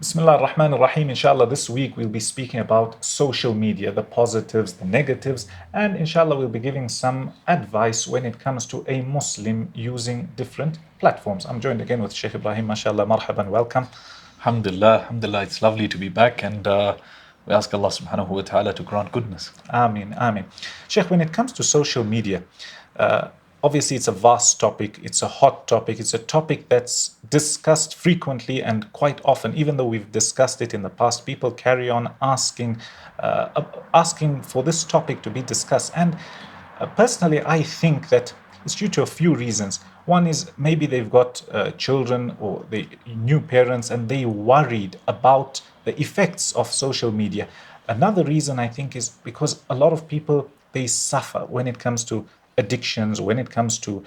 Bismillah ar-Rahman ar-Rahim. Inshallah, this week we'll be speaking about social media, the positives, the negatives, and inshallah, we'll be giving some advice when it comes to a Muslim using different platforms. I'm joined again with Sheikh Ibrahim. MashaAllah, marhaban, welcome. Alhamdulillah, alhamdulillah, it's lovely to be back, and we ask Allah subhanahu wa ta'ala to grant goodness. Ameen, ameen. Sheikh, when it comes to social media, uh, obviously it's a vast topic, it's a hot topic, it's a topic that's discussed frequently and quite often. Even though we've discussed it in the past, people carry on asking for this topic to be discussed. And personally, I think that it's due to a few reasons. One is maybe they've got children or they new parents and they worried about the effects of social media. Another reason I think is because a lot of people, they suffer when it comes to addictions, when it comes to,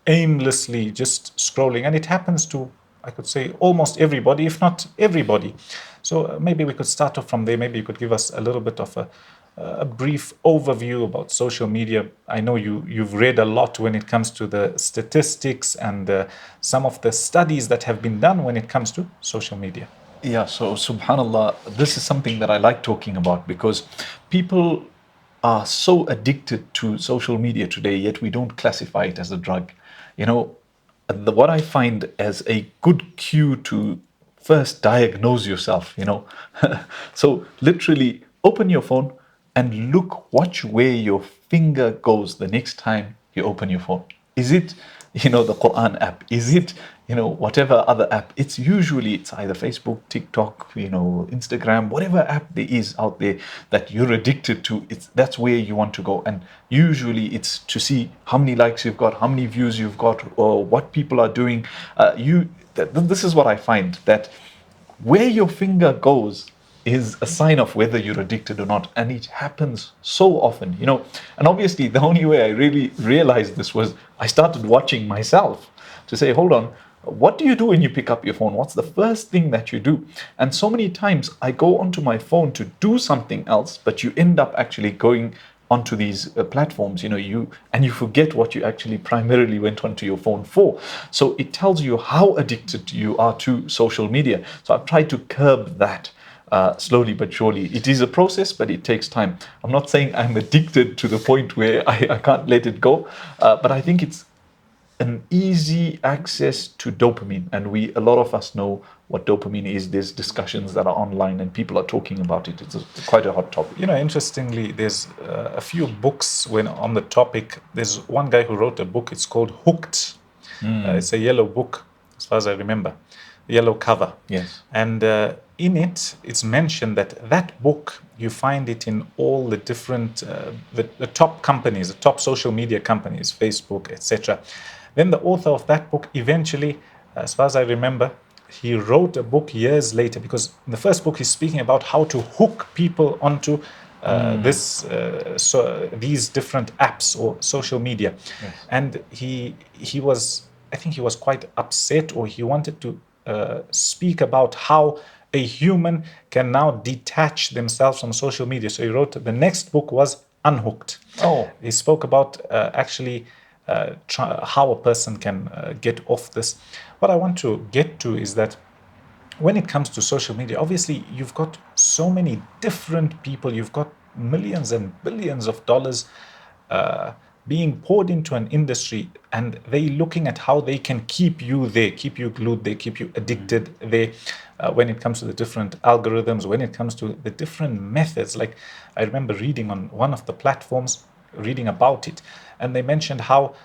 aimlessly just scrolling. And it happens to, I could say, almost everybody, if not everybody. So maybe we could start off from there. Maybe you could give us a little bit of a brief overview about social media. I know you've read a lot when it comes to the statistics and some of the studies that have been done when it comes to social media. Yeah, so subhanallah, this is something that I like talking about because people are so addicted to social media today, yet we don't classify it as a drug. What I find as a good cue to first diagnose yourself, so literally open your phone and watch where your finger goes the next time you open your phone. Is it, the Quran app? Is it, whatever other app? It's either Facebook, TikTok, Instagram, whatever app there is out there that you're addicted to. That's where you want to go. And usually it's to see how many likes you've got, how many views you've got, or what people are doing. This is what I find, that where your finger goes is a sign of whether you're addicted or not. And it happens so often, And obviously, the only way I really realized this was I started watching myself to say, hold on, what do you do when you pick up your phone? What's the first thing that you do? And so many times I go onto my phone to do something else, but you end up actually going onto these platforms, you forget what you actually primarily went onto your phone for. So it tells you how addicted you are to social media. So I've tried to curb that. Slowly but surely. It is a process, but it takes time. I'm not saying I'm addicted to the point where I can't let it go, but I think it's an easy access to dopamine. And a lot of us know what dopamine is. There's discussions that are online and people are talking about it. It's quite a hot topic. Interestingly, there's a few books on the topic. There's one guy who wrote a book. It's called Hooked. It's a yellow book, as far as I remember. Yellow cover. Yes. And in it's mentioned that book, you find it in all the different, the top companies, the top social media companies, Facebook, etc. Then the author of that book eventually, as far as I remember, he wrote a book years later, because in the first book he's speaking about how to hook people onto these different apps or social media. Yes. And I think he was quite upset, or he wanted to speak about how a human can now detach themselves from social media. So he wrote, the next book was Unhooked. Oh. He spoke about how a person can get off this. What I want to get to is that when it comes to social media, obviously you've got so many different people, you've got millions and billions of dollars being poured into an industry, and they looking at how they can keep you there, keep you glued there, keep you addicted there. When it comes to the different algorithms, when it comes to the different methods. Like I remember reading on one of the platforms, reading about it, and they mentioned how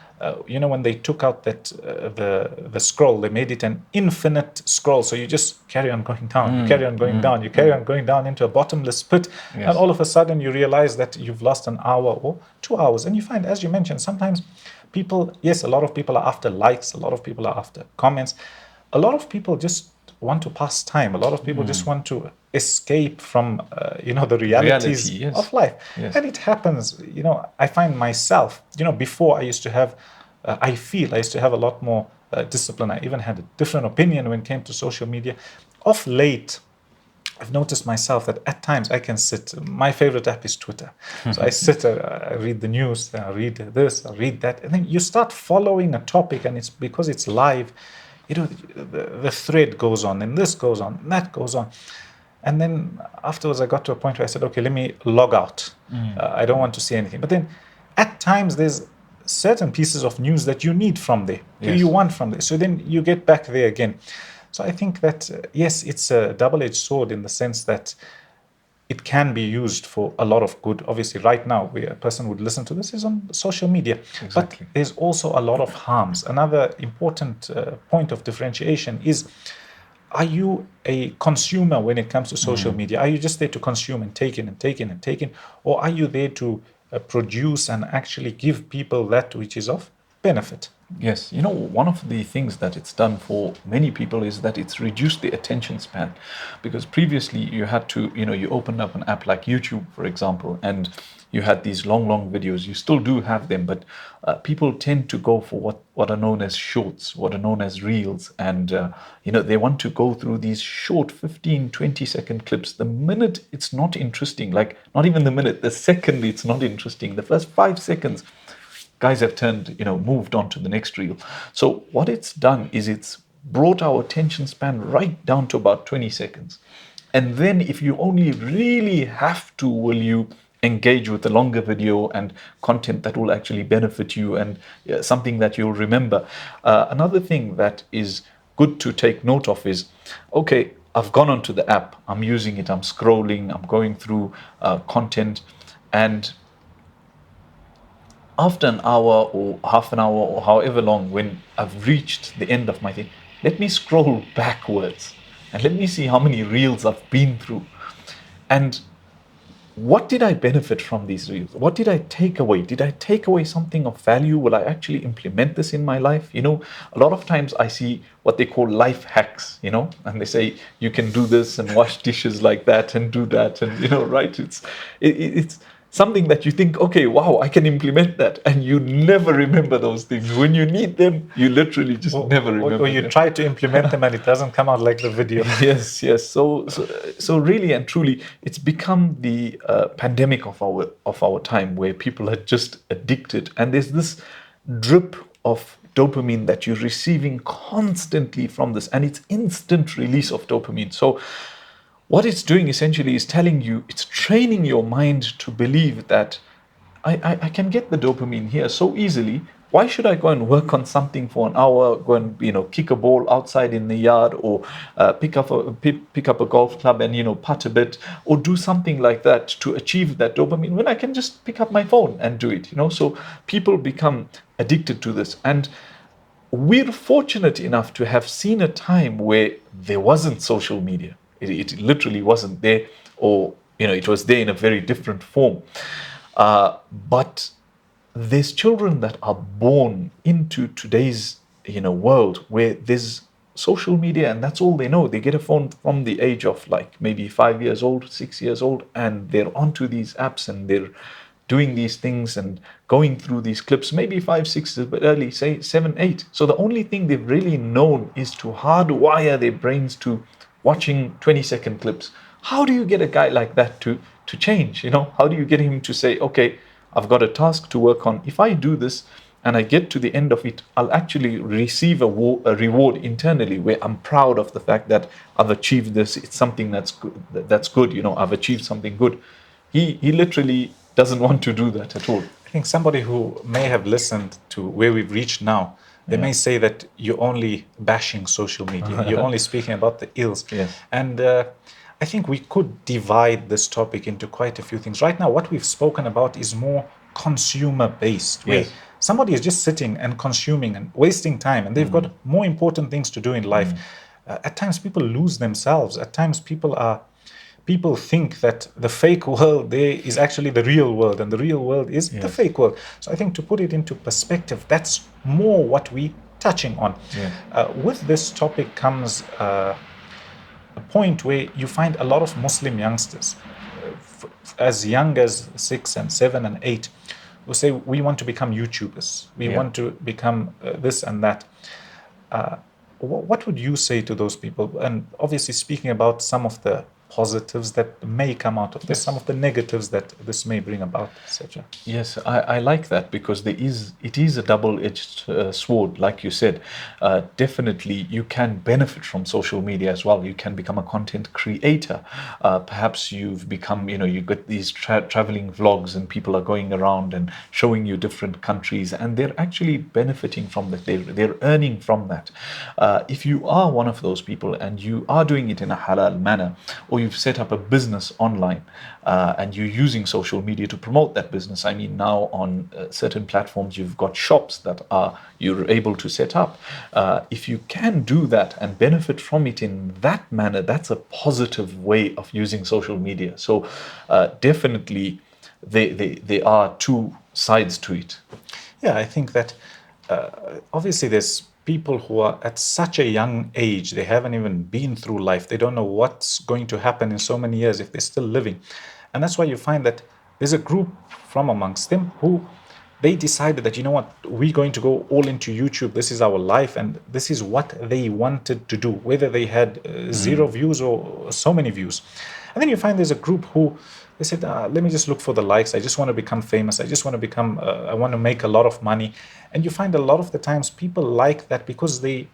when they took out that the scroll, they made it an infinite scroll. So you just carry on going down, you carry on going down, you carry on going down into a bottomless pit. Yes. And all of a sudden you realize that you've lost an hour or 2 hours. And you find, as you mentioned, sometimes people, yes, a lot of people are after likes, a lot of people are after comments, a lot of people just want to pass time. A lot of people just want to escape from, the realities yes. of life. Yes. And it happens, I find myself, before I used to have, I used to have a lot more discipline. I even had a different opinion when it came to social media. Of late, I've noticed myself that at times I can sit. My favorite app is Twitter. So I sit, I read the news, then I read this, I read that. And then you start following a topic, and it's because it's live. the thread goes on, and this goes on, and that goes on. And then afterwards, I got to a point where I said, okay, let me log out. I don't want to see anything. But then at times, there's certain pieces of news that you need from there, Yes. you want from there. So then you get back there again. So I think that, yes, it's a double-edged sword in the sense that it can be used for a lot of good. Obviously, right now, where a person would listen to this is on social media. Exactly. But there's also a lot of harms. Another important point of differentiation is, are you a consumer when it comes to social media? Are you just there to consume and take in and take in and take in? Or are you there to produce and actually give people that which is of benefit? Yes, one of the things that it's done for many people is that it's reduced the attention span. Because previously you had to, you opened up an app like YouTube, for example, and you had these long videos. You still do have them, but people tend to go for what are known as shorts, what are known as reels. And, they want to go through these short 15, 20-second clips. The minute it's not interesting, like not even the minute, the second it's not interesting, the first 5 seconds, guys have turned, moved on to the next reel. So what it's done is it's brought our attention span right down to about 20 seconds. And then if you only really have to, will you engage with the longer video and content that will actually benefit you and something that you'll remember. Another thing that is good to take note of is, okay, I've gone onto the app, I'm using it, I'm scrolling, I'm going through content, and after an hour or half an hour or however long, when I've reached the end of my thing, let me scroll backwards and let me see how many reels I've been through. And what did I benefit from these reels? What did I take away? Did I take away something of value? Will I actually implement this in my life? A lot of times I see what they call life hacks, and they say you can do this and wash dishes like that and do that. And, right? It's something that you think, okay, wow, I can implement that. And you never remember those things. When you need them, you literally just never remember or you them. try to implement them and it doesn't come out like the video. Yes. So really and truly, it's become the pandemic of our time, where people are just addicted, and there's this drip of dopamine that you're receiving constantly from this, and it's instant release of dopamine. So what it's doing essentially is telling you, it's training your mind to believe that I can get the dopamine here so easily. Why should I go and work on something for an hour, go and kick a ball outside in the yard, or pick up a golf club and putt a bit, or do something like that to achieve that dopamine, when I can just pick up my phone and do it? So people become addicted to this, and we're fortunate enough to have seen a time where there wasn't social media. It literally wasn't there, or it was there in a very different form. But there's children that are born into today's world where there's social media, and that's all they know. They get a phone from the age of like maybe 5 years old, 6 years old, and they're onto these apps and they're doing these things and going through these clips, maybe 5, 6, but early, say 7, 8. So the only thing they've really known is to hardwire their brains to watching 20-second clips. How do you get a guy like that to change? How do you get him to say, okay, I've got a task to work on. If I do this and I get to the end of it, I'll actually receive a reward internally, where I'm proud of the fact that I've achieved this. It's something that's good. I've achieved something good. He literally doesn't want to do that at all. I think somebody who may have listened to where we've reached now, they may say that you're only bashing social media. You're only speaking about the ills. Yes. And I think we could divide this topic into quite a few things. Right now, what we've spoken about is more consumer-based, where Yes. somebody is just sitting and consuming and wasting time, and they've got more important things to do in life. At times, people lose themselves. At times, people think that the fake world there is actually the real world, and the real world is the fake world. So I think, to put it into perspective, that's more what we're touching on. With this topic comes a point where you find a lot of Muslim youngsters, as young as 6 and 7 and 8, who say, we want to become YouTubers, we want to become this and that. What would you say to those people? And obviously speaking about some of the positives that may come out of this, Yes. some of the negatives that this may bring about, etc. Yes, I like that because it is a double-edged sword, like you said. Definitely, you can benefit from social media as well. You can become a content creator. Perhaps you've become, you get these traveling vlogs, and people are going around and showing you different countries, and they're actually benefiting from that. They're earning from that. If you are one of those people and you are doing it in a halal manner, or you've set up a business online, and you're using social media to promote that business. I mean, now on certain platforms, you've got shops that you're able to set up. If you can do that and benefit from it in that manner, that's a positive way of using social media. So definitely, there are two sides to it. Yeah, I think that obviously there's people who are at such a young age, they haven't even been through life. They don't know what's going to happen in so many years if they're still living. And that's why you find that there's a group from amongst them who they decided that, you know what, we're going to go all into YouTube. This is our life, and this is what they wanted to do, whether they had zero views or so many views. And then you find there's a group who they said, let me just look for the likes. I just want to become famous. I just want to become, I want to make a lot of money. And you find a lot of the times people like that because they're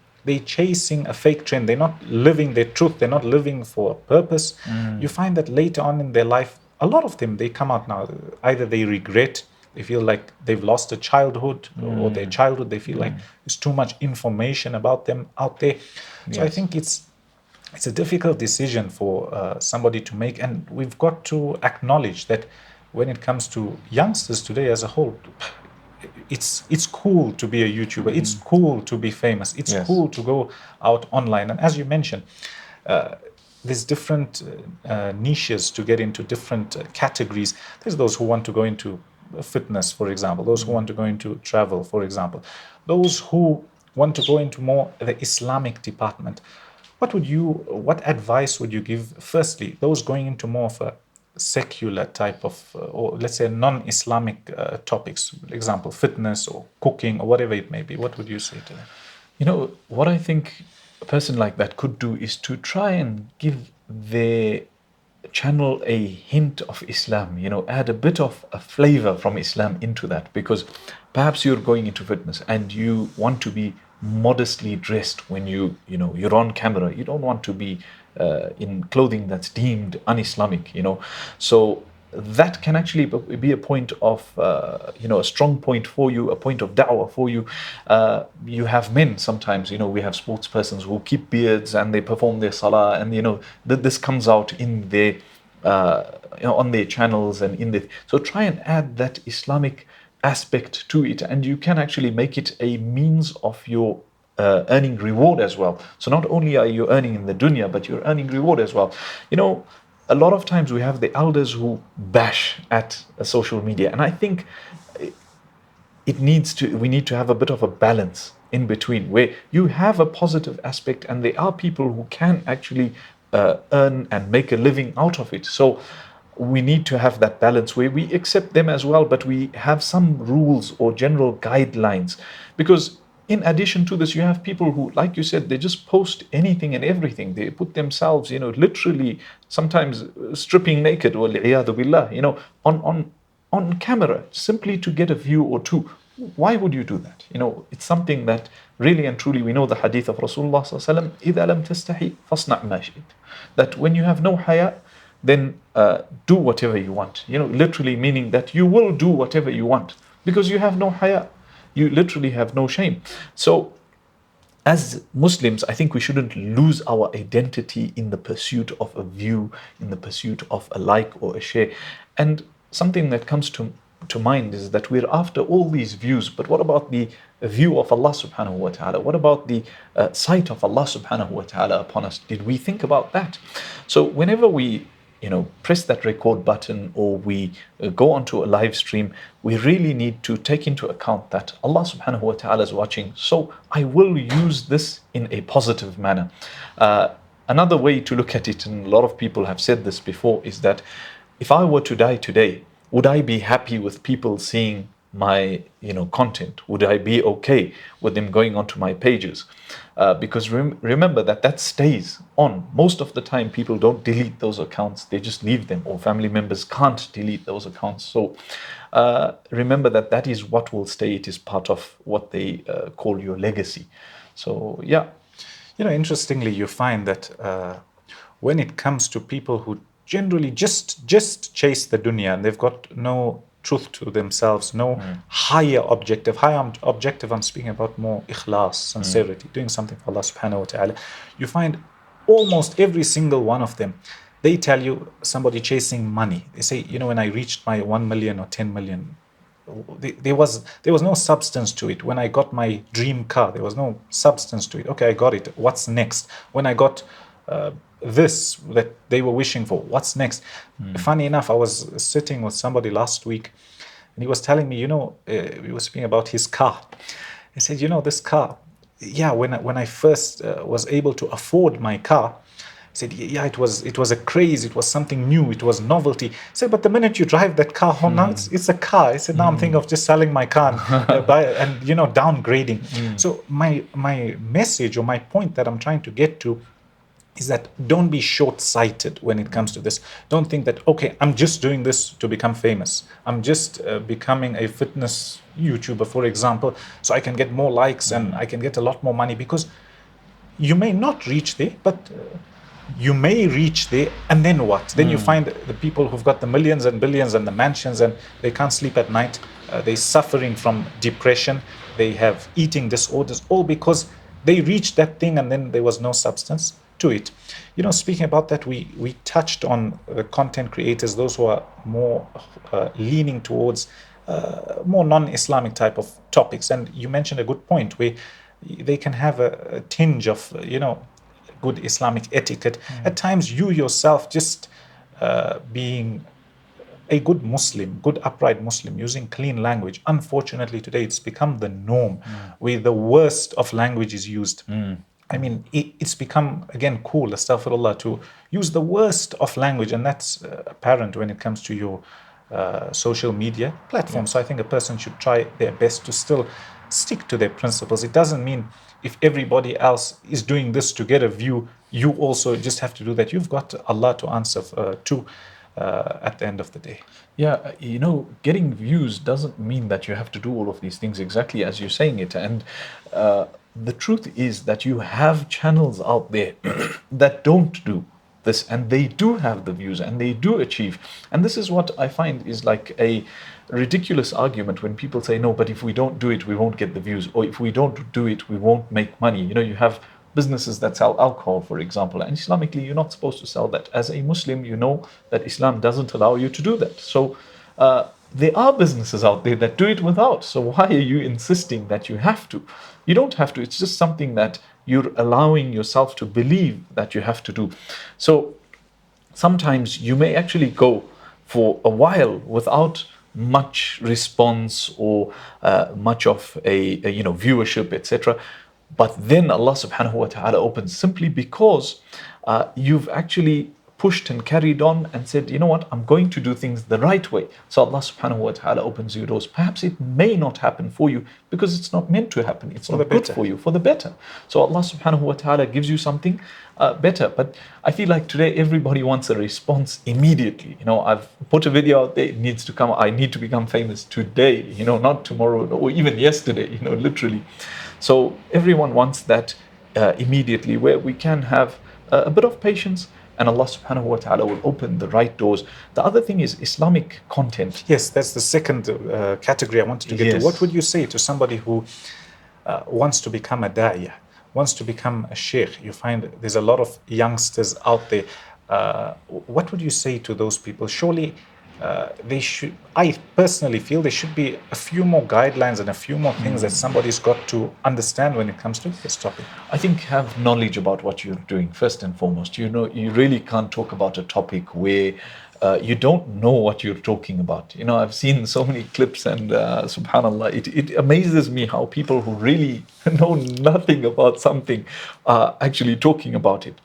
chasing a fake trend. They're not living their truth. They're not living for a purpose. You find that later on in their life, a lot of them, they come out now, either they regret, they feel like they've lost a childhood or their childhood. They feel like there's too much information about them out there. So I think it's a difficult decision for somebody to make, and we've got to acknowledge that when it comes to youngsters today as a whole, it's cool to be a YouTuber. It's cool to be famous. It's cool to go out online. And as you mentioned, there's different niches to get into, different categories. There's those who want to go into fitness, for example, those who want to go into travel, for example, those who want to go into more the Islamic department. What advice would you give, firstly, those going into more of a secular type of, or let's say non-Islamic topics, for example, fitness or cooking or whatever it may be? What would you say to them? What I think a person like that could do is to try and give their channel a hint of Islam, add a bit of a flavor from Islam into that, because perhaps you're going into fitness and you want to be modestly dressed when you're on camera. You don't want to be in clothing that's deemed un-Islamic, so that can actually be a point of a strong point for you, a point of da'wah for you. You have men sometimes, we have sports persons who keep beards and they perform their salah, and this comes out in their on their channels and so try and add that Islamic aspect to it, and you can actually make it a means of your earning reward as well. So not only are you earning in the dunya, but you're earning reward as well. A lot of times we have the elders who bash at social media, and I think we need to have a bit of a balance in between, where you have a positive aspect and there are people who can actually earn and make a living out of it. So we need to have that balance where we accept them as well, but we have some rules or general guidelines, because in addition to this, you have people who, like you said, they just post anything and everything. They put themselves, literally sometimes stripping naked, wal-iyadu billah, on camera, simply to get a view or two. Why would you do that? It's something that really and truly, we know the hadith of Rasulullah sallallahu alaihi wasallam, إِذَا لَمْ تَسْتَحِي فَاصْنَعْ مَا شِئْتَ, that when you have no haya, then do whatever you want. Literally meaning that you will do whatever you want because you have no haya. You literally have no shame. So as Muslims, I think we shouldn't lose our identity in the pursuit of a view, in the pursuit of a like or a share. And something that comes to mind is that we're after all these views, but what about the view of Allah subhanahu wa ta'ala? What about the sight of Allah subhanahu wa ta'ala upon us? Did we think about that? So whenever we press that record button or we go onto a live stream, we really need to take into account that Allah subhanahu wa ta'ala is watching. So I will use this in a positive manner. Another way to look at it, and a lot of people have said this before, is that if I were to die today, would I be happy with people seeing my content? Would I be okay with them going onto my pages? Because remember that stays on. Most of the time people don't delete those accounts, they just leave them, or family members can't delete those accounts. So remember that is what will stay. It is part of what they call your legacy. So yeah. Interestingly, you find that when it comes to people who generally just chase the dunya and they've got no truth to themselves, no higher objective. Higher objective, I'm speaking about more ikhlas, sincerity, doing something for Allah subhanahu wa ta'ala. You find almost every single one of them, they tell you somebody chasing money. They say, when I reached my 1 million or 10 million, there was no substance to it. When I got my dream car, there was no substance to it. Okay, I got it. What's next? When I got this that they were wishing for, what's next? Funny enough, I was sitting with somebody last week, and he was telling me, we were speaking about his car. He said, this car, yeah, when I first was able to afford my car, he said, yeah, it was a craze, it was something new, it was novelty. He said, but the minute you drive that car home, now it's a car. I said, now I'm thinking of just selling my car and downgrading. So my message, or my point that I'm trying to get to, is that don't be short-sighted when it comes to this. Don't think that, okay, I'm just doing this to become famous. I'm just becoming a fitness YouTuber, for example, so I can get more likes and I can get a lot more money, because you may not reach there, but you may reach there, and then what? Then you find the people who've got the millions and billions and the mansions, and they can't sleep at night. They're suffering from depression. They have eating disorders, all because they reached that thing and then there was no substance to it. Speaking about that, we touched on the content creators, those who are more leaning towards more non-Islamic type of topics. And you mentioned a good point where they can have a tinge of, good Islamic etiquette. At times, you yourself just being a good Muslim, good upright Muslim, using clean language. Unfortunately, today it's become the norm where the worst of language is used. I mean, it's become, again, cool, astaghfirullah, to use the worst of language, and that's apparent when it comes to your social media platform. So I think a person should try their best to still stick to their principles. It doesn't mean if everybody else is doing this to get a view, you also just have to do that. You've got Allah to answer to at the end of the day. Yeah, getting views doesn't mean that you have to do all of these things exactly as you're saying it. And the truth is that you have channels out there that don't do this, and they do have the views and they do achieve. And this is what I find is like a ridiculous argument when people say, no, but if we don't do it, we won't get the views, or if we don't do it, we won't make money. You have businesses that sell alcohol, for example, and Islamically, you're not supposed to sell that. As a Muslim, you know that Islam doesn't allow you to do that. So there are businesses out there that do it without. So why are you insisting that you have to? You don't have to. It's just something that you're allowing yourself to believe that you have to do. So sometimes you may actually go for a while without much response or much of a viewership, etc. But then Allah subhanahu wa ta'ala opens, simply because you've actually pushed and carried on and said, you know what, I'm going to do things the right way. So Allah subhanahu wa ta'ala opens your doors. Perhaps it may not happen for you because it's not meant to happen. It's not good for you, for the better. So Allah subhanahu wa ta'ala gives you something better. But I feel like today everybody wants a response immediately. I've put a video out there, it needs to come, I need to become famous today, not tomorrow or even yesterday, literally. So everyone wants that immediately, where we can have a bit of patience, and Allah subhanahu wa ta'ala will open the right doors. The other thing is Islamic content. Yes, that's the second category I wanted to get to. What would you say to somebody who wants to become a da'iyah, wants to become a sheikh? You find there's a lot of youngsters out there. What would you say to those people? Surely they should, I personally feel there should be a few more guidelines and a few more things that somebody's got to understand when it comes to this topic. I think have knowledge about what you're doing first and foremost. You really can't talk about a topic where you don't know what you're talking about. I've seen so many clips, and subhanallah, it amazes me how people who really know nothing about something are actually talking about it.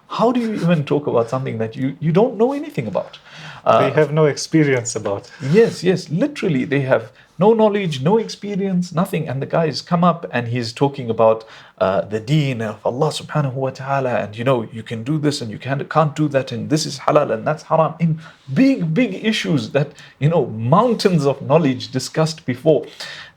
How do you even talk about something that you don't know anything about? They have no experience about. Yes, yes, literally, they have no knowledge, no experience, nothing. And the guys come up and he's talking about the deen of Allah subhanahu wa ta'ala, and you can do this and you can't do that, and this is halal and that's haram, in big, big issues that, mountains of knowledge discussed before.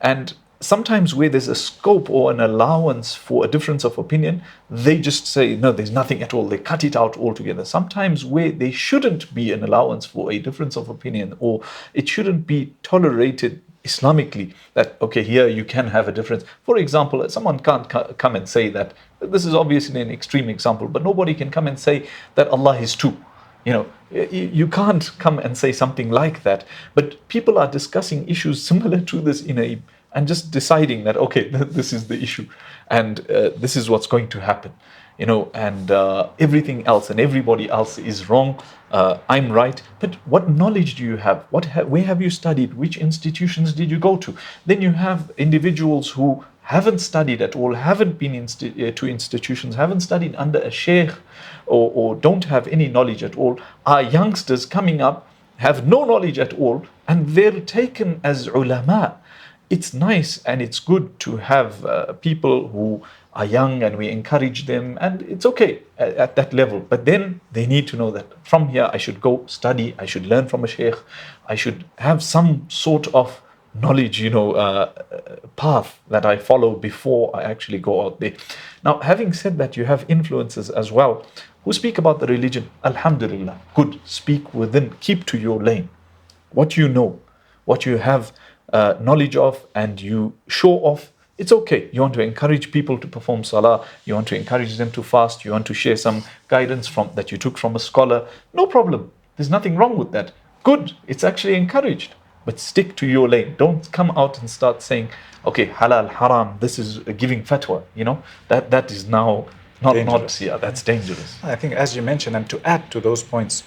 And sometimes where there's a scope or an allowance for a difference of opinion, they just say, no, there's nothing at all. They cut it out altogether. Sometimes where there shouldn't be an allowance for a difference of opinion, or it shouldn't be tolerated Islamically, that, okay, here you can have a difference. For example, someone can't come and say that, this is obviously an extreme example, but nobody can come and say that Allah is two. You can't come and say something like that. But people are discussing issues similar to this and just deciding that, okay, this is the issue, and this is what's going to happen, and everything else and everybody else is wrong. I'm right. But what knowledge do you have? Where have you studied? Which institutions did you go to? Then you have individuals who haven't studied at all, haven't been to institutions, haven't studied under a sheikh, or don't have any knowledge at all, are youngsters coming up, have no knowledge at all, and they're taken as ulama. It's nice and it's good to have people who are young, and we encourage them, and it's okay at that level. But then they need to know that from here I should go study, I should learn from a sheikh, I should have some sort of knowledge, path that I follow before I actually go out there. Now, having said that, you have influences as well who speak about the religion. Alhamdulillah, good. Speak within, keep to your lane. What you know, what you have knowledge of, and you show off, it's okay. You want to encourage people to perform salah, you want to encourage them to fast, you want to share some guidance that you took from a scholar, no problem. There's nothing wrong with that. Good, it's actually encouraged. But stick to your lane. Don't come out and start saying, okay, halal, haram, this is giving fatwa. That is now not, yeah, that's dangerous. I think, as you mentioned, and to add to those points,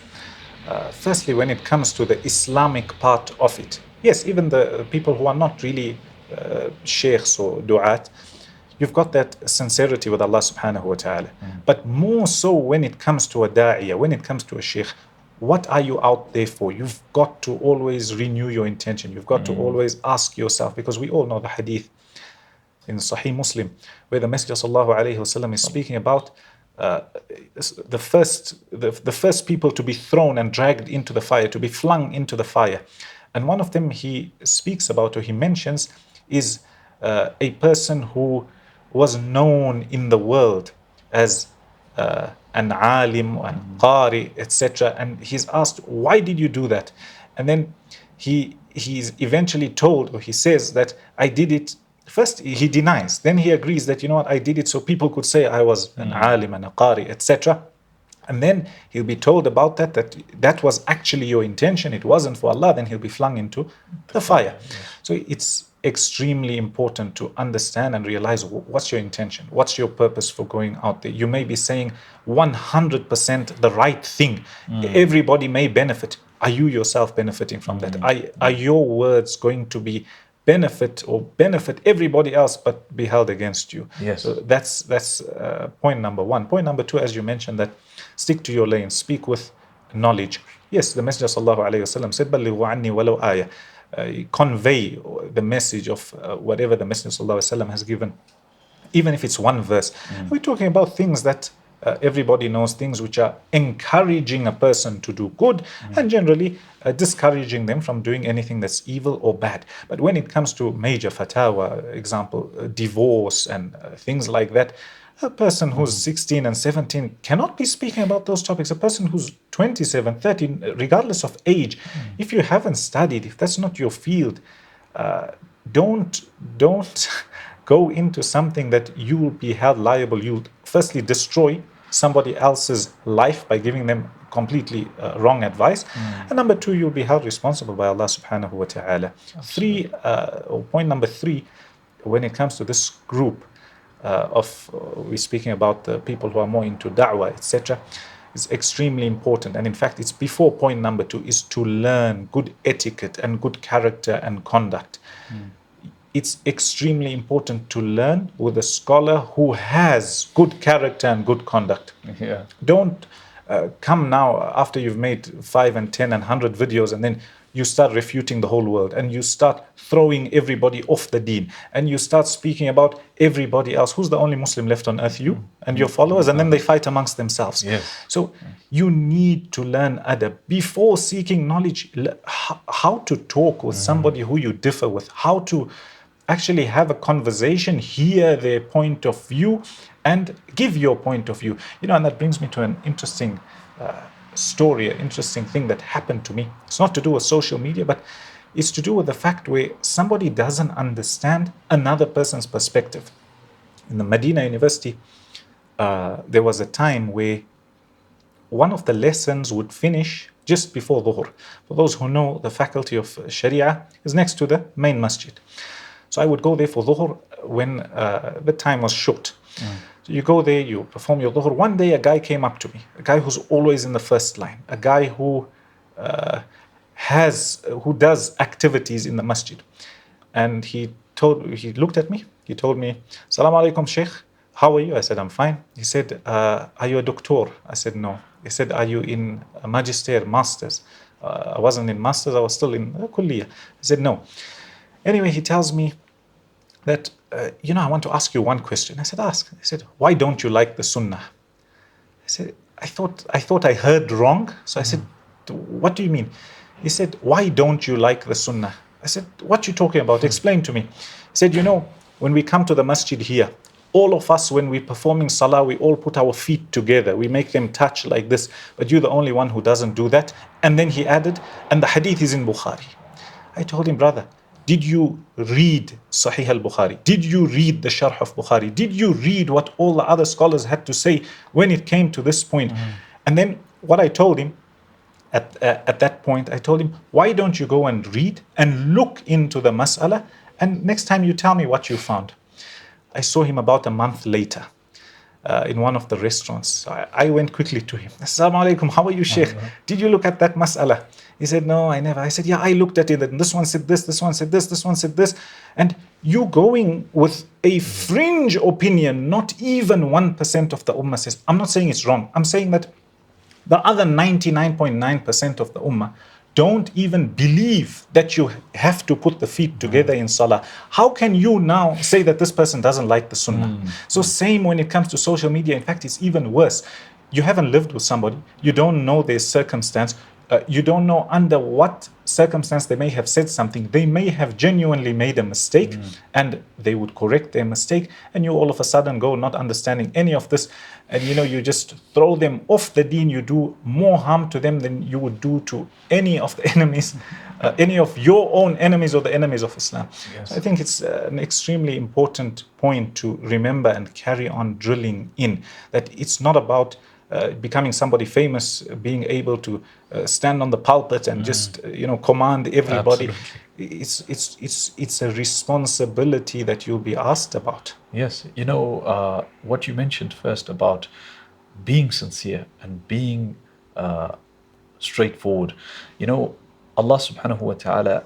firstly, when it comes to the Islamic part of it, yes, even the people who are not really sheikhs or du'at, you've got that sincerity with Allah subhanahu wa ta'ala. But more so when it comes to a da'iyah, when it comes to a sheikh, what are you out there for? You've got to always renew your intention. You've got to always ask yourself, because we all know the hadith in Sahih Muslim, where the Messenger sallallahu alaihi wasallam is speaking about the first people to be thrown and dragged into the fire, to be flung into the fire. And one of them he speaks about, or he mentions, is a person who was known in the world as an alim, an qari, etc. And he's asked, why did you do that? And then he's eventually told, or he says that I did it. First he denies, then he agrees that, I did it so people could say I was an alim and a qari, etc. And then he'll be told about that was actually your intention, it wasn't for Allah, then he'll be flung into the fire. So it's extremely important to understand and realize what's your intention, what's your purpose for going out there. You may be saying 100% the right thing. Everybody may benefit. Are you yourself benefiting from that? Are your words going to be benefit everybody else but be held against you? Yes. So that's point number one. Point number two, as you mentioned, that stick to your lane, speak with knowledge. Yes, the Messenger sallallahu alaihi wasallam said, "Ballighu anni walau ayah." Convey the message of whatever the Messenger sallallahu alaihi wasallam has given, even if it's one verse. We're talking about things that everybody knows, things which are encouraging a person to do good and generally discouraging them from doing anything that's evil or bad. But when it comes to major fatwa, example, divorce and things like that, a person who's 16 and 17 cannot be speaking about those topics. A person who's 27, 30, regardless of age, if you haven't studied, if that's not your field, don't go into something that you will be held liable. You'll firstly destroy somebody else's life by giving them completely wrong advice. And number two, you'll be held responsible by Allah subhanahu wa ta'ala. Point number three, when it comes to this group, we're speaking about the people who are more into da'wah, etc. It's extremely important, and in fact it's before point number two, is to learn good etiquette and good character and conduct. it's extremely important to learn with a scholar who has good character and good conduct. Yeah. Don't come now after you've made 5 and 10 and 100 videos, and then you start refuting the whole world, and you start throwing everybody off the deen, and you start speaking about everybody else. Who's the only Muslim left on earth? You and your followers, and then they fight amongst themselves. Yes. So you need to learn adab before seeking knowledge, how to talk with somebody who you differ with, how to actually have a conversation, hear their point of view, and give your point of view. And that brings me to an interesting story, an interesting thing that happened to me. It's not to do with social media, but it's to do with the fact where somebody doesn't understand another person's perspective. In the Madinah University, there was a time where one of the lessons would finish just before Dhuhr. For those who know, the faculty of Sharia is next to the main masjid. So I would go there for Dhuhr when the time was short. So you go there, you perform your Dhuhr. One day a guy came up to me, a guy who's always in the first line, a guy who does activities in the masjid. And he looked at me, he told me, "Assalamu alaikum, Sheikh. How are you?" I said, "I'm fine." He said, "Are you a doctor?" I said, "No." He said, "Are you in a magister, masters?" I wasn't in masters, I was still in kulliyah. I said, "No." Anyway, he tells me that, I want to ask you one question. I said, "Ask." He said, "Why don't you like the sunnah?" I said, I thought I heard wrong. So I said, "What do you mean?" He said, "Why don't you like the sunnah?" I said, "What are you talking about? Explain to me." He said, "When we come to the masjid here, all of us, when we're performing salah, we all put our feet together. We make them touch like this. But you're the only one who doesn't do that." And then he added, "And the hadith is in Bukhari." I told him, "Brother, did you read Sahih al-Bukhari? Did you read the Sharh of Bukhari? Did you read what all the other scholars had to say when it came to this point?" And then what I told him, at that point, I told him, "Why don't you go and read and look into the mas'ala, and next time you tell me what you found." I saw him about a month later in one of the restaurants. So I went quickly to him. "Assalamu alaikum, how are you, Sheikh? Did you look at that mas'ala?" He said, "No, I never." I said, "Yeah, I looked at it, and this one said this one said this one said this." And you going with a fringe opinion, not even 1% of the ummah says. I'm not saying it's wrong. I'm saying that the other 99.9% of the ummah don't even believe that you have to put the feet together in salah. How can you now say that this person doesn't like the sunnah? So same when it comes to social media. In fact, it's even worse. You haven't lived with somebody. You don't know their circumstance. You don't know under what circumstance they may have said something. They may have genuinely made a mistake, and they would correct their mistake, and you all of a sudden go not understanding any of this, and you just throw them off the deen. You do more harm to them than you would do to any of the enemies, any of your own enemies or the enemies of Islam. Yes. So I think it's an extremely important point to remember and carry on drilling in, that it's not about becoming somebody famous, being able to stand on the pulpit and just command everybody. Absolutely. It's a responsibility that you'll be asked about. Yes, what you mentioned first about being sincere and being straightforward. Allah subhanahu wa ta'ala,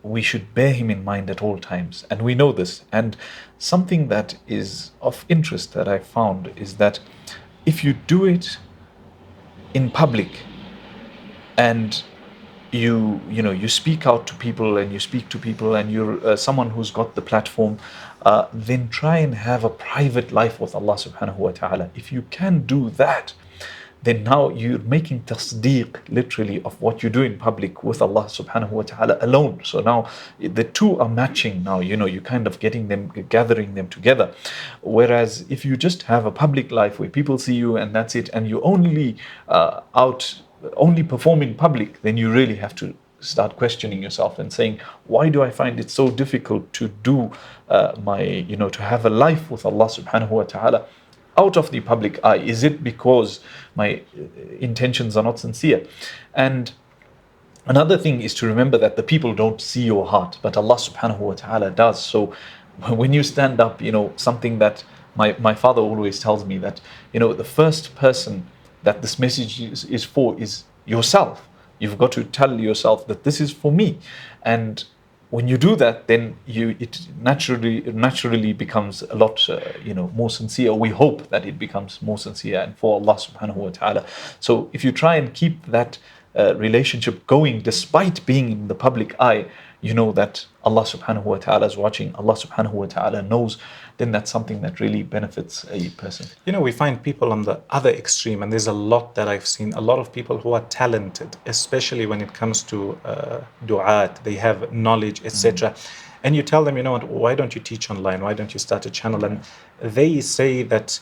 we should bear him in mind at all times, and we know this. And something that is of interest that I found is that if you do it in public and you speak out to people and you speak to people and you're someone who's got the platform, then try and have a private life with Allah subhanahu wa ta'ala. If you can do that, then now you're making tasdeeq literally of what you do in public with Allah subhanahu wa ta'ala alone. So now the two are matching now, you're kind of gathering them together. Whereas if you just have a public life where people see you and that's it, and you only only perform in public, then you really have to start questioning yourself and saying, why do I find it so difficult to do to have a life with Allah subhanahu wa ta'ala out of the public eye? Is it because my intentions are not sincere? And another thing is to remember that the people don't see your heart, but Allah subhanahu wa ta'ala does. So when you stand up, something that my father always tells me, that the first person that this message is for is yourself. You've got to tell yourself that this is for me. And when you do that, then it naturally becomes a lot more sincere. We hope that it becomes more sincere and for Allah subhanahu wa ta'ala. So if you try and keep that relationship going despite being in the public eye, you know that Allah subhanahu wa ta'ala is watching, Allah subhanahu wa ta'ala knows, then that's something that really benefits a person. We find people on the other extreme, and there's a lot that I've seen, a lot of people who are talented, especially when it comes to du'at, they have knowledge, etc. And you tell them, what, why don't you teach online? Why don't you start a channel? And they say that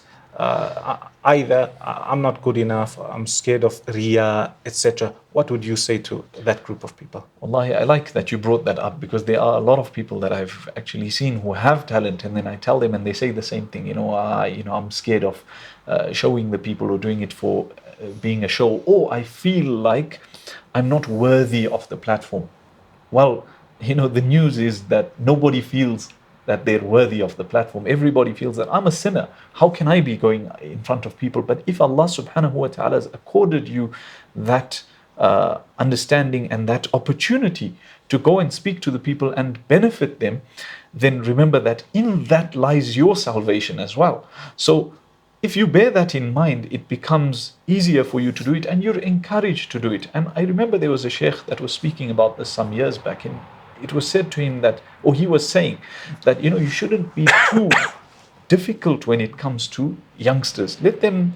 either I'm not good enough, I'm scared of riya, etc. What would you say to that group of people? Wallahi, I like that you brought that up, because there are a lot of people that I've actually seen who have talent, and then I tell them and they say the same thing, I'm scared of showing the people or doing it for being a show, or I feel like I'm not worthy of the platform. Well, the news is that nobody feels that they're worthy of the platform. Everybody feels that I'm a sinner. How can I be going in front of people? But if Allah subhanahu wa ta'ala has accorded you that understanding and that opportunity to go and speak to the people and benefit them, then remember that in that lies your salvation as well. So if you bear that in mind, it becomes easier for you to do it, and you're encouraged to do it. And I remember there was a sheikh that was speaking about this some years back, and it was said to him that, or he was saying that, you shouldn't be too difficult when it comes to youngsters. Let them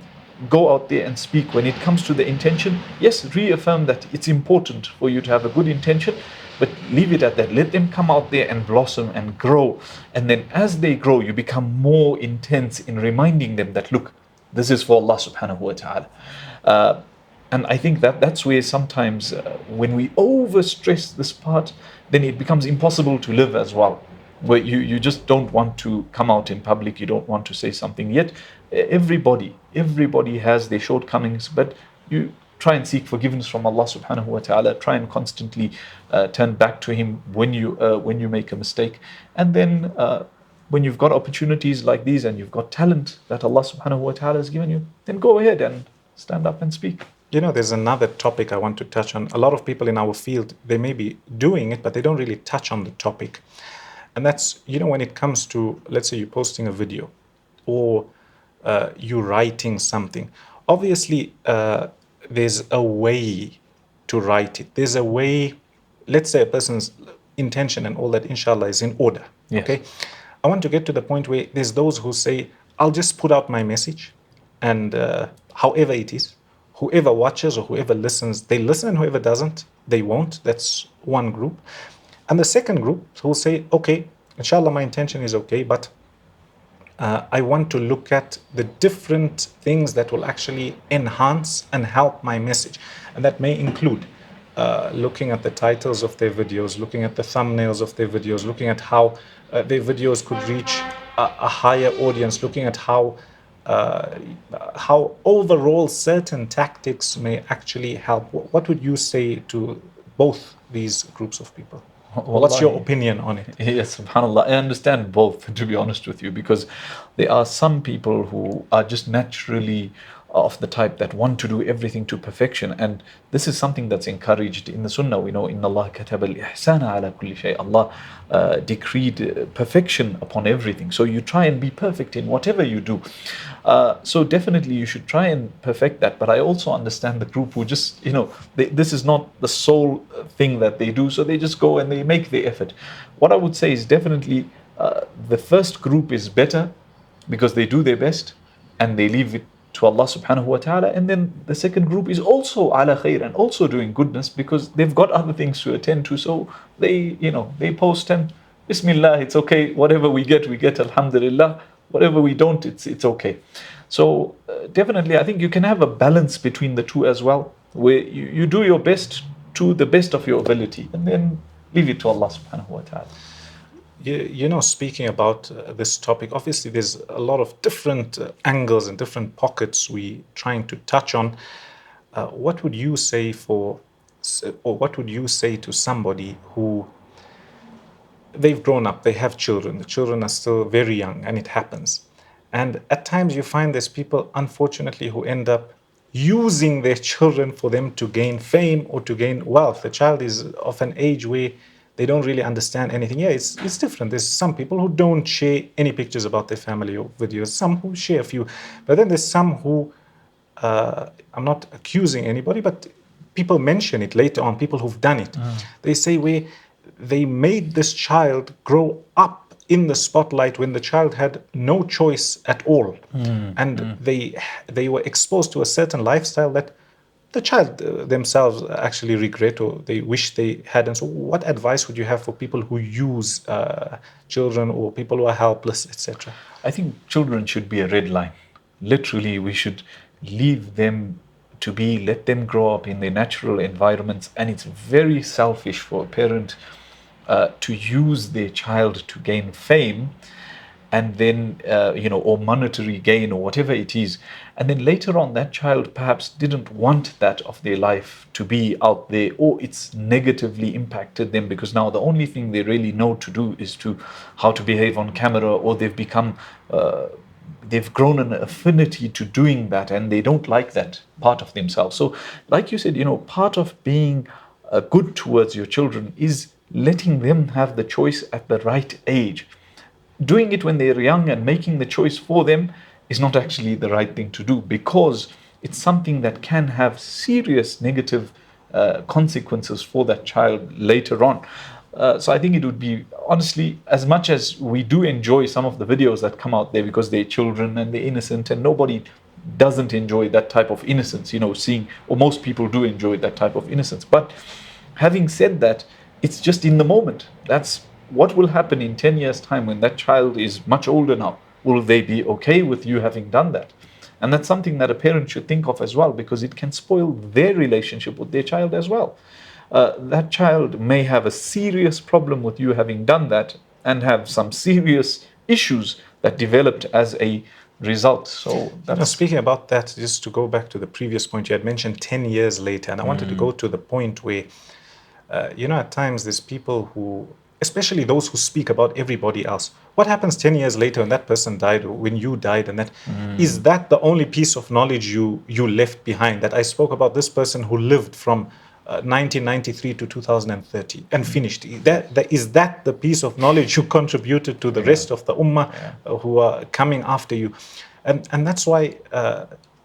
go out there and speak. When it comes to the intention, yes, reaffirm that it's important for you to have a good intention, but leave it at that. Let them come out there and blossom and grow. And then as they grow, you become more intense in reminding them that, look, this is for Allah subhanahu wa ta'ala. And I think that's where sometimes when we overstress this part, then it becomes impossible to live as well. Where you just don't want to come out in public, you don't want to say something. Yet everybody has their shortcomings, but you try and seek forgiveness from Allah subhanahu wa ta'ala, try and constantly turn back to Him when you make a mistake. And then when you've got opportunities like these and you've got talent that Allah subhanahu wa ta'ala has given you, then go ahead and stand up and speak. There's another topic I want to touch on. A lot of people in our field, they may be doing it, but they don't really touch on the topic. And that's, when it comes to, let's say you're posting a video or you writing something. Obviously, there's a way to write it. There's a way, let's say a person's intention and all that, inshallah, is in order. Yes. Okay. I want to get to the point where there's those who say, I'll just put out my message, and however it is, whoever watches or whoever listens, they listen, and whoever doesn't, they won't. That's one group. And the second group will say, okay, inshallah, my intention is okay, but I want to look at the different things that will actually enhance and help my message. And that may include looking at the titles of their videos, looking at the thumbnails of their videos, looking at how their videos could reach a higher audience, looking at how overall certain tactics may actually help. What would you say to both these groups of people? What's your opinion on it? Yes, subhanAllah. I understand both, to be honest with you, because there are some people who are just naturally of the type that want to do everything to perfection, and this is something that's encouraged in the Sunnah. We know, Inna Allah kataba al-ihsana ala kulli shay. Allah decreed perfection upon everything. So you try and be perfect in whatever you do. So definitely you should try and perfect that. But I also understand the group who just, this is not the sole thing that they do. So they just go and they make the effort. What I would say is definitely the first group is better because they do their best and they leave it to Allah subhanahu wa ta'ala. And then the second group is also ala khair and also doing goodness because they've got other things to attend to. So they post and Bismillah, it's okay. Whatever we get, alhamdulillah. Whatever we don't, it's okay. So definitely, I think you can have a balance between the two as well, where you do your best to the best of your ability and then leave it to Allah subhanahu wa ta'ala. Speaking about this topic, obviously there's a lot of different angles and different pockets we trying to touch on. What would you say to somebody who they've grown up, they have children, the children are still very young, and it happens. And at times you find there's people, unfortunately, who end up using their children for them to gain fame or to gain wealth. The child is of an age where they don't really understand anything. Yeah, it's different. There's some people who don't share any pictures about their family or videos, some who share a few, but then there's some who, I'm not accusing anybody, but people mention it later on, people who've done it. They say they made this child grow up in the spotlight when the child had no choice at all. And they were exposed to a certain lifestyle that the child themselves actually regret or they wish they hadn't. So what advice would you have for people who use children or people who are helpless, etc.? I think children should be a red line. Literally, we should leave them to be, let them grow up in their natural environments. And it's very selfish for a parent to use their child to gain fame and then, or monetary gain or whatever it is. And then later on, that child perhaps didn't want that of their life to be out there, or it's negatively impacted them because now the only thing they really know to do is how to behave on camera, or they've become, they've grown an affinity to doing that and they don't like that part of themselves. So like you said, part of being good towards your children is letting them have the choice at the right age. Doing it when they're young and making the choice for them is not actually the right thing to do, because it's something that can have serious negative consequences for that child later on. So I think it would be, honestly, as much as we do enjoy some of the videos that come out there because they're children and they're innocent, and nobody doesn't enjoy that type of innocence, seeing, or most people do enjoy that type of innocence. But having said that, it's just in the moment. That's what will happen in 10 years' time when that child is much older now. Will they be okay with you having done that? And that's something that a parent should think of as well, because it can spoil their relationship with their child as well. That child may have a serious problem with you having done that and have some serious issues that developed as a result. So that's... Speaking about that, just to go back to the previous point, you had mentioned 10 years later, and I wanted to go to the point where, at times there's people who, especially those who speak about everybody else. What happens 10 years later when that person died, or when you died, and that is that the only piece of knowledge you left behind? That I spoke about this person who lived from 1993 to 2030 and finished. Is that the piece of knowledge you contributed to the rest of the ummah who are coming after you? And that's why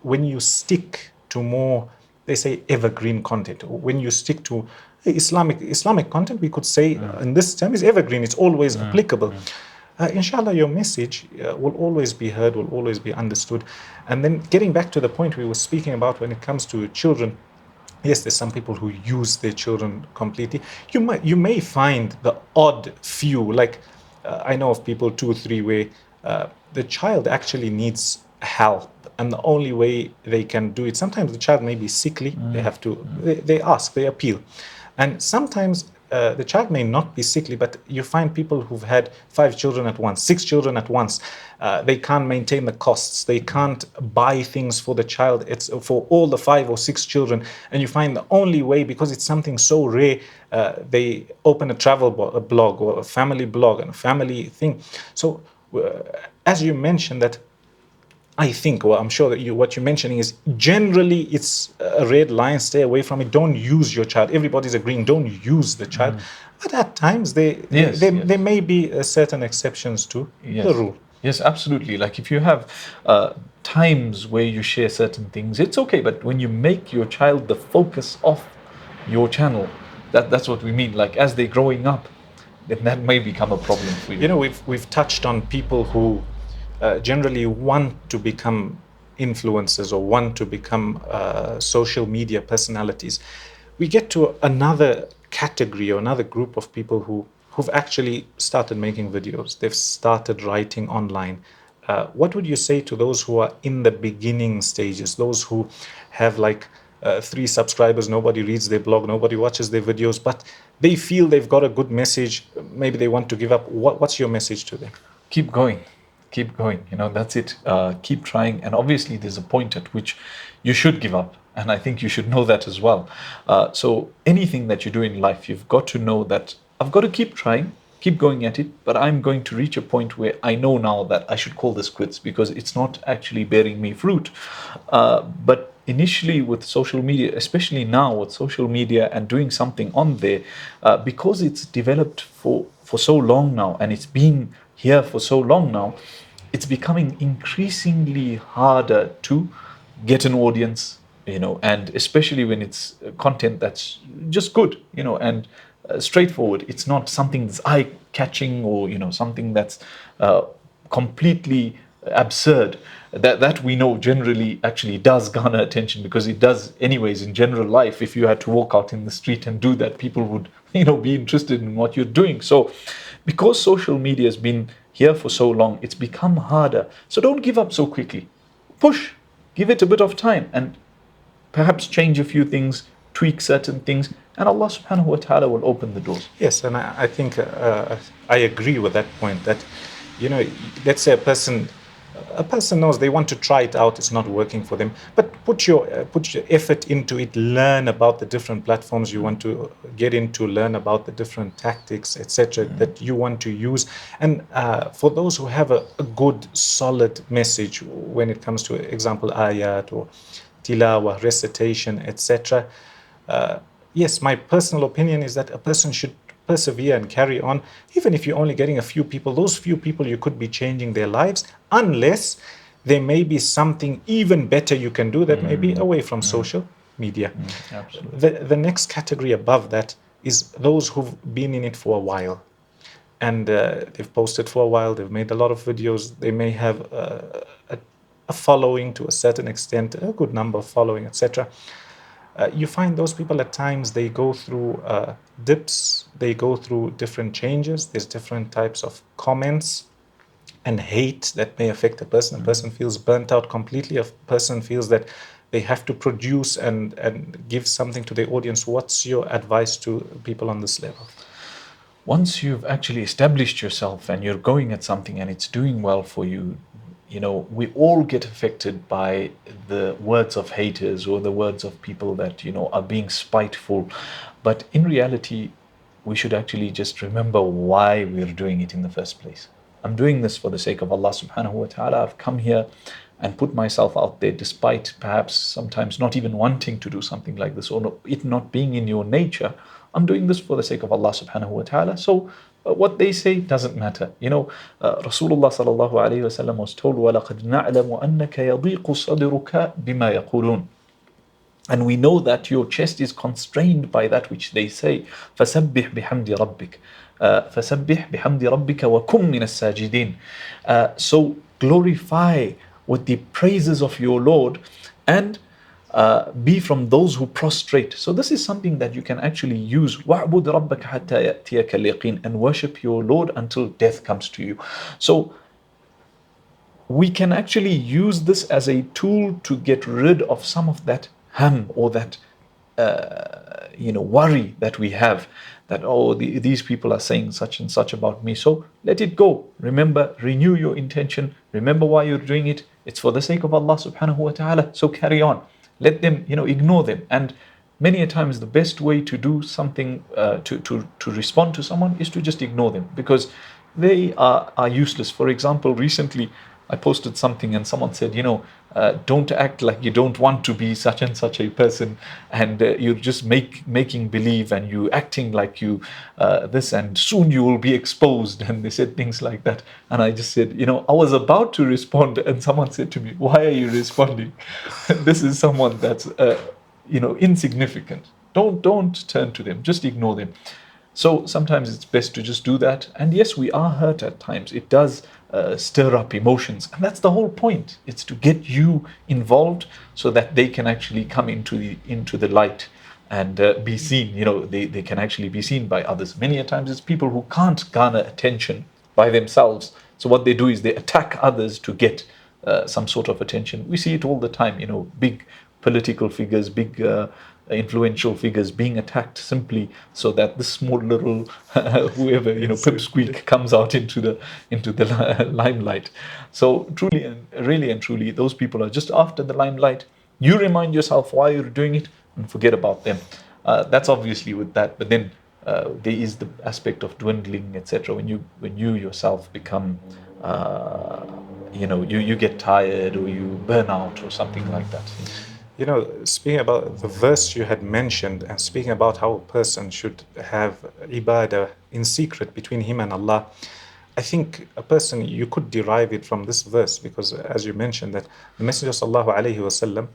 when you stick to more, they say, evergreen content, when you stick to Islamic content, we could say in this term is evergreen, it's always applicable. Inshallah, your message will always be heard, will always be understood. And then getting back to the point we were speaking about when it comes to children, yes, there's some people who use their children completely. You may find the odd few, like I know of people, 2 or 3, where the child actually needs help, and the only way they can do it, sometimes the child may be sickly, they have to, they ask, they appeal. And sometimes the child may not be sickly, but you find people who've had 5 children at once, 6 children at once. They can't maintain the costs. They can't buy things for the child. It's for all the 5 or 6 children. And you find the only way, because it's something so rare, they open a travel blog or a family blog and a family thing. So as you mentioned that, I think, well, I'm sure that what you're mentioning is generally it's a red line, stay away from it, don't use your child. Everybody's agreeing, don't use the child. But at times there may be certain exceptions to the rule. Yes, absolutely. Like if you have times where you share certain things, it's okay. But when you make your child the focus of your channel, that's what we mean. Like as they're growing up, then that may become a problem for you. We've touched on people who generally want to become influencers or want to become social media personalities. We get to another category or another group of people who've actually started making videos. They've started writing online. What would you say to those who are in the beginning stages, those who have like 3 subscribers, nobody reads their blog, nobody watches their videos, but they feel they've got a good message, maybe they want to give up? What's your message to them? Keep going. Keep going. That's it. Keep trying. And obviously there's a point at which you should give up. And I think you should know that as well. So anything that you do in life, you've got to know that I've got to keep trying, keep going at it, but I'm going to reach a point where I know now that I should call this quits because it's not actually bearing me fruit. But initially with social media, especially now with social media and doing something on there, because it's developed for so long now and it's been here for so long now, it's becoming increasingly harder to get an audience, and especially when it's content that's just good, and straightforward. It's not something that's eye catching or something that's completely absurd. That we know generally actually does garner attention, because it does anyways in general life. If you had to walk out in the street and do that, people would be interested in what you're doing. So because social media has been here for so long, it's become harder. So don't give up so quickly. Push, give it a bit of time, and perhaps change a few things, tweak certain things, and Allah subhanahu wa ta'ala will open the doors. Yes, and I think I agree with that point that, let's say a person knows they want to try it out, it's not working for them, but put your effort into it, learn about the different platforms you want to get into, learn about the different tactics, etc., that you want to use. And for those who have a good solid message when it comes to example ayat or tilawah, recitation, etc., yes, my personal opinion is that a person should persevere and carry on, even if you're only getting a few people. Those few people, you could be changing their lives, unless there may be something even better you can do that may be away from social media. Absolutely. The next category above that is those who've been in it for a while. And they've posted for a while, they've made a lot of videos, they may have a following to a certain extent, a good number of following, etc. You find those people at times, they go through dips, they go through different changes, there's different types of comments and hate that may affect a person. A person feels burnt out completely, a person feels that they have to produce and give something to their audience. What's your advice to people on this level? Once you've actually established yourself and you're going at something and it's doing well for you, we all get affected by the words of haters or the words of people that, are being spiteful. But in reality, we should actually just remember why we're doing it in the first place. I'm doing this for the sake of Allah subhanahu wa ta'ala. I've come here and put myself out there despite perhaps sometimes not even wanting to do something like this or it not being in your nature. I'm doing this for the sake of Allah subhanahu wa ta'ala. So what they say doesn't matter. Rasulullah sallallahu alayhi wa sallam was told, وَلَقَدْ نَعْلَمُ أَنَّكَ يَضِيقُ صَدْرُكَ بِمَا يَقُولُونَ. And we know that your chest is constrained by that which they say. فَسَبِّحْ بِحَمْدِ رَبِّكَ فَسَبِّحْ بِحَمْدِ رَبِّكَ وَكُمْ مِنَ السَّاجِدِينَ. So glorify with the praises of your Lord and be from those who prostrate. So this is something that you can actually use. وَعْبُدْ رَبَّكَ حَتَّى يَأْتِيَكَ الْيَقِينَ. And worship your Lord until death comes to you. So we can actually use this as a tool to get rid of some of that ham or that worry that we have, that these people are saying such and such about me. So let it go. Remember, renew your intention. Remember why you're doing it. It's for the sake of Allah subhanahu wa ta'ala. So carry on. Let them, ignore them. And many a times the best way to do something, to respond to someone, is to just ignore them, because they are useless. For example, recently I posted something and someone said, don't act like you don't want to be such and such a person, and you're just making believe, and you acting like you this, and soon you will be exposed. And they said things like that. And I just said, I was about to respond, and someone said to me, why are you responding? This is someone that's insignificant. Don't turn to them, just ignore them. So sometimes it's best to just do that. And yes, we are hurt at times. It does stir up emotions. And that's the whole point. It's to get you involved so that they can actually come into the light and be seen. They can actually be seen by others. Many a times it's people who can't garner attention by themselves. So what they do is they attack others to get some sort of attention. We see it all the time. Big political figures, big influential figures being attacked simply so that the small little whoever pipsqueak comes out into the limelight. So truly and really and truly, those people are just after the limelight. You remind yourself why you're doing it and forget about them. That's obviously with that, but then there is the aspect of dwindling, etc. When you yourself become you get tired or you burn out or something like that. Speaking about the verse you had mentioned and speaking about how a person should have ibadah in secret between him and Allah, I think a person, you could derive it from this verse because, as you mentioned, that the Messenger sallallahu alaihi wasallam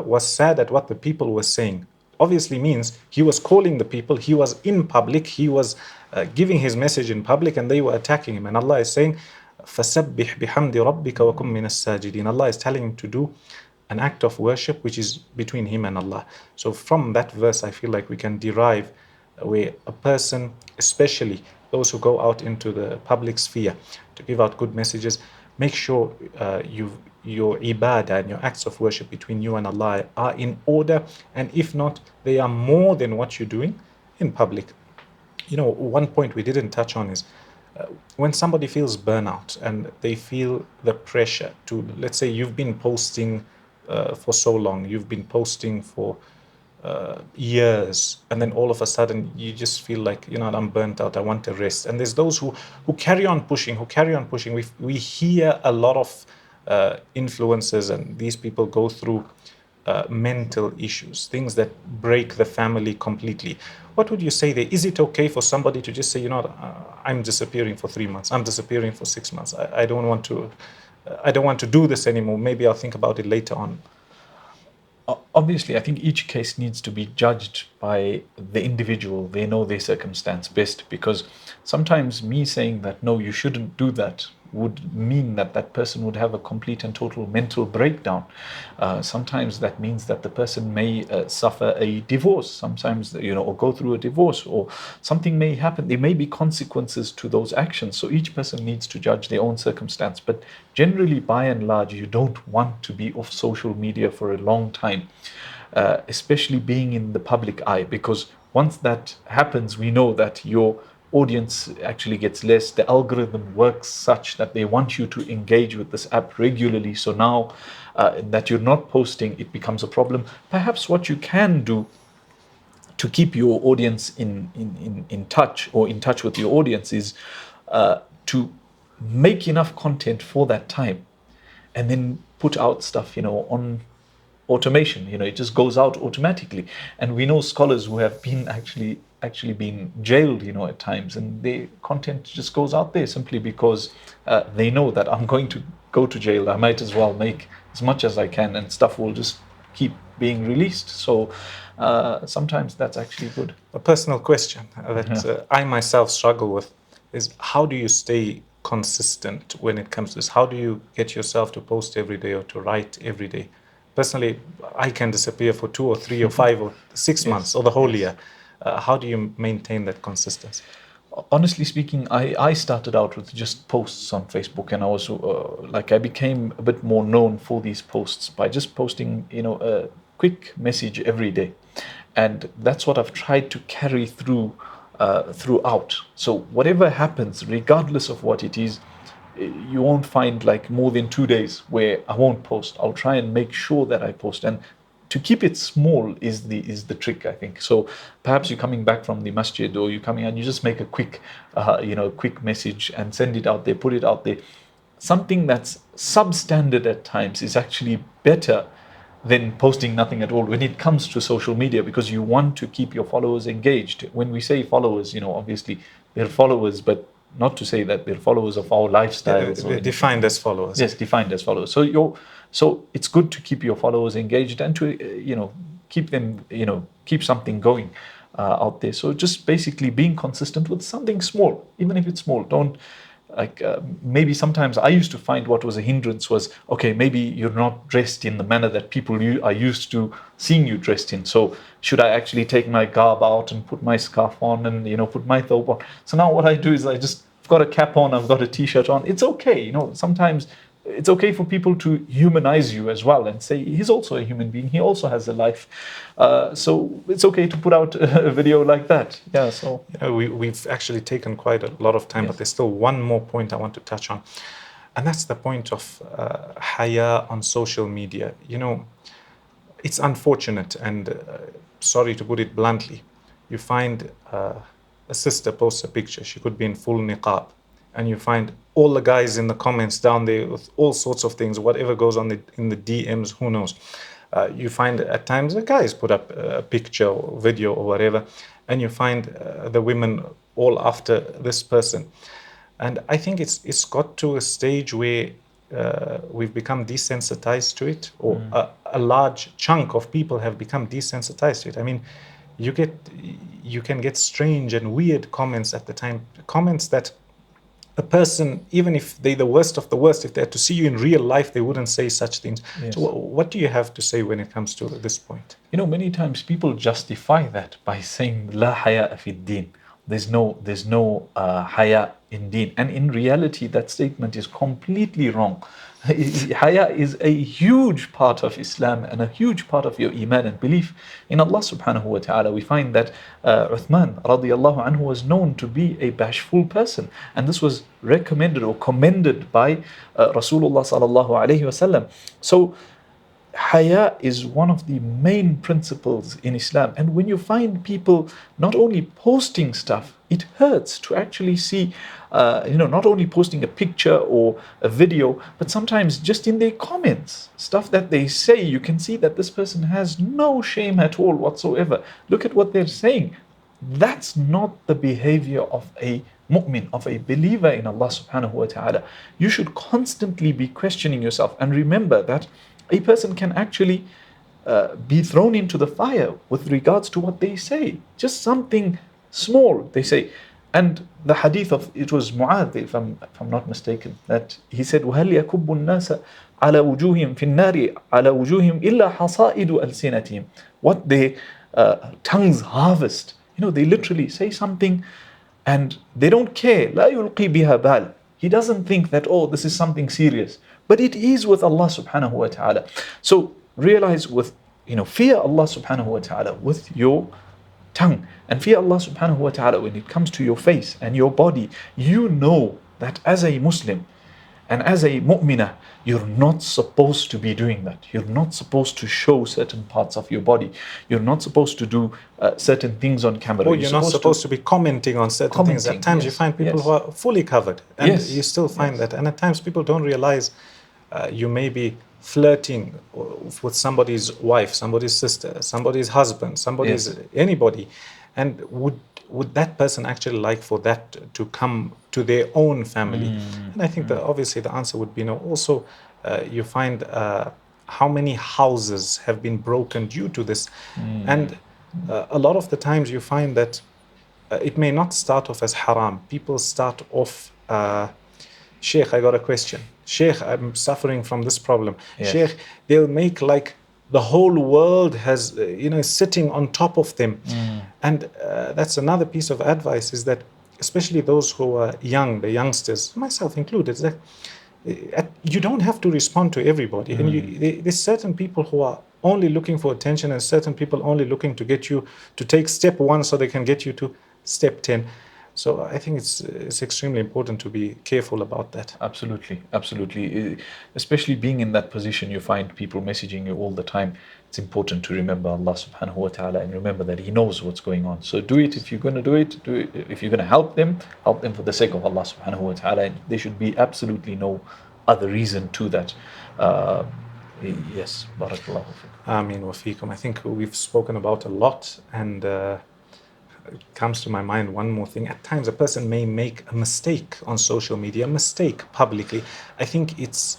was sad at what the people were saying. Obviously means he was calling the people, he was in public, he was giving his message in public, and they were attacking him. And Allah is saying, فَسَبِّحْ بِحَمْدِ رَبِّكَ وَكُمْ مِنَ السَّاجِدِينَ. Allah is telling him to do an act of worship which is between him and Allah. So from that verse, I feel like we can derive where a person, especially those who go out into the public sphere to give out good messages, make sure your ibadah and your acts of worship between you and Allah are in order, and if not, they are more than what you're doing in public. One point we didn't touch on is when somebody feels burnout and they feel the pressure to, let's say you've been posting for so long, you've been posting for years, and then all of a sudden you just feel like, I'm burnt out, I want to rest. And there's those who carry on pushing, we hear a lot of influencers, and these people go through mental issues, things that break the family completely. What would you say there? Is it okay for somebody to just say, I'm disappearing for 3 months, I'm disappearing for 6 months, I don't want to do this anymore, maybe I'll think about it later on? Obviously, I think each case needs to be judged by the individual. They know their circumstance best, because sometimes me saying that, no, you shouldn't do that, would mean that that person would have a complete and total mental breakdown. Sometimes that means that the person may suffer a divorce, sometimes, or go through a divorce, or something may happen. There may be consequences to those actions. So each person needs to judge their own circumstance. But generally, by and large, you don't want to be off social media for a long time, especially being in the public eye, because once that happens, we know that your audience actually gets less. The algorithm works such that they want you to engage with this app regularly. So now that you're not posting, it becomes a problem. Perhaps what you can do to keep your audience in touch, or in touch with your audience, is to make enough content for that time, and then put out stuff, on automation. It just goes out automatically. And we know scholars who have been actually been jailed, at times, and their content just goes out there simply because they know that I'm going to go to jail, I might as well make as much as I can, and stuff will just keep being released. So sometimes that's actually good. A personal question that I myself struggle with is, how do you stay consistent when it comes to this? How do you get yourself to post every day or to write every day? Personally, I can disappear for 2 or 3 or 5 or 6 months or the whole year. How do you maintain that consistency? Honestly speaking, I started out with just posts on Facebook, and I was I became a bit more known for these posts by just posting, a quick message every day, and that's what I've tried to carry through throughout. So whatever happens, regardless of what it is, you won't find like more than 2 days where I won't post. I'll try and make sure that I post, and to keep it small is the trick, I think. So perhaps you're coming back from the masjid, or you're coming and you just make a quick quick message and send it out there, put it out there. Something that's substandard at times is actually better than posting nothing at all when it comes to social media, because you want to keep your followers engaged. When we say followers, obviously they're followers, but not to say that they're followers of our lifestyles. They're defined as followers. Yes, defined as followers. So it's good to keep your followers engaged, and to keep them keep something going out there. So just basically being consistent with something small, even if it's small. Don't maybe sometimes I used to find what was a hindrance was, okay, maybe you're not dressed in the manner that people are used to seeing you dressed in. So should I actually take my garb out and put my scarf on and put my thobe on? So now what I do is I've got a cap on, I've got a t-shirt on. It's okay, sometimes it's okay for people to humanize you as well and say he's also a human being, he also has a life. So it's okay to put out a video like that. Yeah. So we've actually taken quite a lot of time, yes. But there's still one more point I want to touch on, and that's the point of Hayaa on social media. It's unfortunate, and sorry to put it bluntly, you find a sister posts a picture, she could be in full niqab, and you find all the guys in the comments down there with all sorts of things, whatever goes on in the DMs, who knows. You find at times the guys put up a picture or video or whatever, and you find the women all after this person. And I think it's got to a stage where we've become desensitized to it, or a large chunk of people have become desensitized to it. I mean, you can get strange and weird comments at the time, comments that a person, even if they're the worst of the worst, if they had to see you in real life, they wouldn't say such things. Yes. So what do you have to say when it comes to this point? You know, many times people justify that by saying la haya fi din. There's no haya in deen, and in reality, that statement is completely wrong. Haya is a huge part of Islam and a huge part of your iman and belief in Allah subhanahu wa ta'ala. We find that Uthman radiallahu anhu was known to be a bashful person, and this was recommended or commended by Rasulullah sallallahu alayhi wasallam. So Haya is one of the main principles in Islam. And when you find people not only posting stuff, it hurts to actually see, not only posting a picture or a video, but sometimes just in their comments, stuff that they say, you can see that this person has no shame at all whatsoever. Look at what they're saying. That's not the behavior of a mu'min, of a believer in Allah subhanahu wa ta'ala. You should constantly be questioning yourself, and remember that a person can actually be thrown into the fire with regards to what they say. Just something small they say. And the hadith of, it was Mu'adh, if I'm not mistaken, that he said, وَهَلْ يَكُبُّ النَّاسَ عَلَى وُجُوهِهِمْ فِي النَّارِ عَلَى وُجُوهِهِمْ إِلَّا حَصَائِدُ أَلْسِنَتِهِمْ. What their tongues harvest. They literally say something and they don't care. لَا يُلْقِي بِهَا بَالٍ. He doesn't think that, this is something serious. But it is with Allah subhanahu wa ta'ala. So realize fear Allah subhanahu wa ta'ala with your tongue, and fear Allah subhanahu wa ta'ala when it comes to your face and your body. You know that as a Muslim and as a mu'minah, you're not supposed to be doing that. You're not supposed to show certain parts of your body. You're not supposed to do certain things on camera. Or you're not supposed to be commenting on certain things. At times you find people who are fully covered, and you still find that. And at times people don't realize you may be flirting with somebody's wife, somebody's sister, somebody's husband, anybody. And would that person actually like for that to come to their own family? And I think that obviously the answer would be no. Also, you find how many houses have been broken due to this. And a lot of the times you find that it may not start off as haram. People start off, Sheikh, I got a question. Sheikh, I'm suffering from this problem. Sheikh, they'll make like the whole world has, sitting on top of them. And that's another piece of advice, is that especially those who are young, the youngsters, myself included, that you don't have to respond to everybody. And there's certain people who are only looking for attention, and certain people only looking to get you to take step 1 so they can get you to step 10. So I think it's extremely important to be careful about that. Absolutely. Especially being in that position, you find people messaging you all the time. It's important to remember Allah subhanahu wa ta'ala, and remember that He knows what's going on. So do it if you're going to do it. Do it if you're going to help them for the sake of Allah subhanahu wa ta'ala. And there should be absolutely no other reason to that. Yes, barakallahu fikum. Ameen wa fikum. I think we've spoken about a lot, and it comes to my mind one more thing. At times a person may make a mistake on social media, a mistake publicly. I think it's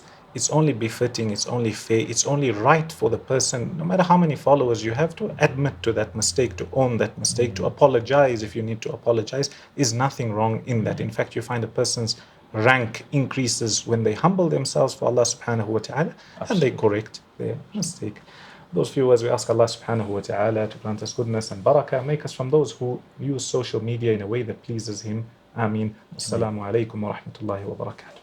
only befitting, it's only fair, it's only right for the person, no matter how many followers you have, to admit to that mistake, to own that mistake, to apologize if you need to apologize. Is nothing wrong in that. In fact, you find a person's rank increases when they humble themselves for Allah subhanahu wa ta'ala and they correct their mistake. Those few words, we ask Allah subhanahu wa ta'ala to grant us goodness and barakah, make us from those who use social media in a way that pleases Him. Ameen. Assalamu alaikum wa rahmatullahi wa barakatuh.